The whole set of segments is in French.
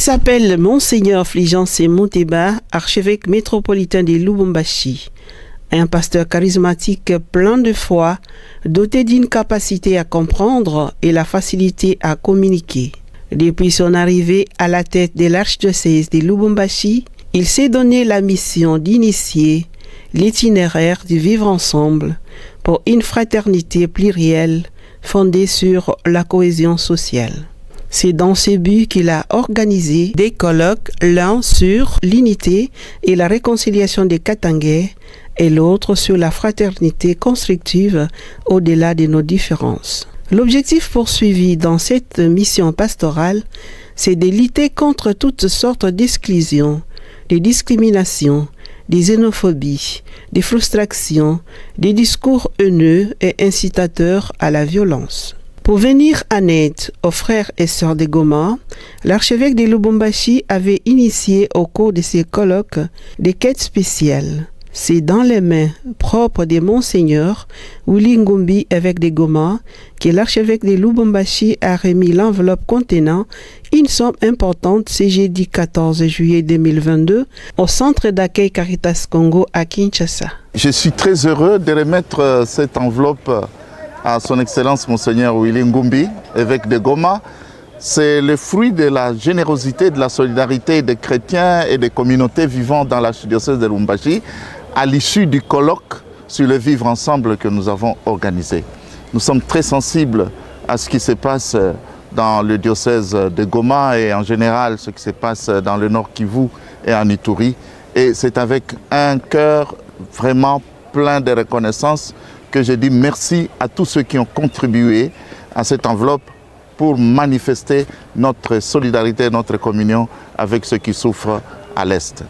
s'appelle Monseigneur Fulgence Muteba, archevêque métropolitain de Lubumbashi. Un pasteur charismatique plein de foi, doté d'une capacité à comprendre et la facilité à communiquer. Depuis son arrivée à la tête de l'archidiocèse de Lubumbashi, il s'est donné la mission d'initier l'itinéraire du vivre ensemble pour une fraternité plurielle fondée sur la cohésion sociale. C'est dans ce but qu'il a organisé des colloques, l'un sur l'unité et la réconciliation des Katangais et l'autre sur la fraternité constructive au-delà de nos différences. L'objectif poursuivi dans cette mission pastorale, c'est de lutter contre toutes sortes d'exclusions, de discriminations, des xénophobies, des frustrations, des discours haineux et incitateurs à la violence. Pour venir en aide aux frères et sœurs de Goma, l'archevêque de Lubumbashi avait initié au cours de ces colloques des quêtes spéciales. C'est dans les mains propres de Monseigneur Willy Ngumbi, évêque de Goma, que l'archevêque de Lubumbashi a remis l'enveloppe contenant une somme importante ce jeudi 14 juillet 2022 au centre d'accueil Caritas Congo à Kinshasa. Je suis très heureux de remettre cette enveloppe à son Excellence Monseigneur Willy Ngumbi, évêque de Goma. C'est le fruit de la générosité, de la solidarité des chrétiens et des communautés vivant dans l'archidiocèse de Lubumbashi à l'issue du colloque sur le vivre ensemble que nous avons organisé. Nous sommes très sensibles à ce qui se passe dans le diocèse de Goma et en général ce qui se passe dans le Nord Kivu et en Ituri. Et c'est avec un cœur vraiment plein de reconnaissance que je dis merci à tous ceux qui ont contribué à cette enveloppe pour manifester notre solidarité, notre communion avec ceux qui souffrent à l'Est.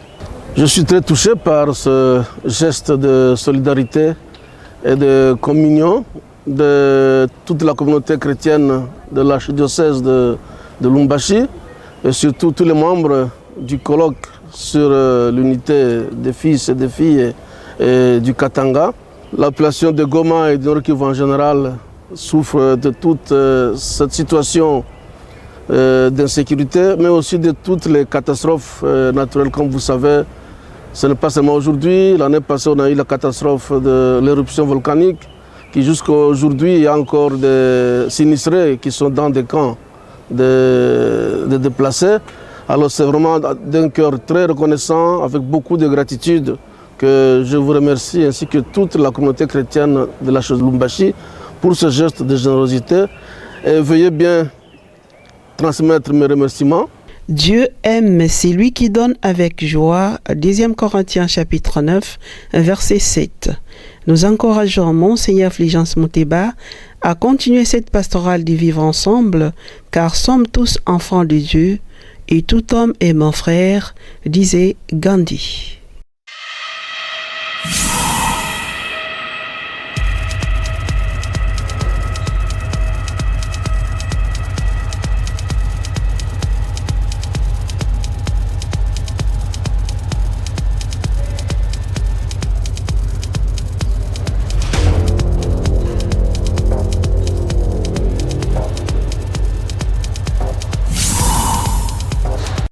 Je suis très touché par ce geste de solidarité et de communion de toute la communauté chrétienne de l'archidiocèse de Lubumbashi et surtout tous les membres du colloque sur l'unité des fils et des filles et du Katanga. La population de Goma et du Nord Kivu en général souffre de toute cette situation d'insécurité, mais aussi de toutes les catastrophes naturelles. Comme vous savez, ce n'est pas seulement aujourd'hui. L'année passée, on a eu la catastrophe de l'éruption volcanique, qui jusqu'à aujourd'hui, il y a encore des sinistrés qui sont dans des camps de déplacés. Alors c'est vraiment d'un cœur très reconnaissant, avec beaucoup de gratitude, que je vous remercie, ainsi que toute la communauté chrétienne de la chose Lubumbashi, pour ce geste de générosité. Et veuillez bien transmettre mes remerciements. Dieu aime celui qui donne avec joie. 2 Corinthiens chapitre 9, verset 7. Nous encourageons Monseigneur Fulgence Muteba à continuer cette pastorale du vivre ensemble, car sommes tous enfants de Dieu et tout homme est mon frère, disait Gandhi.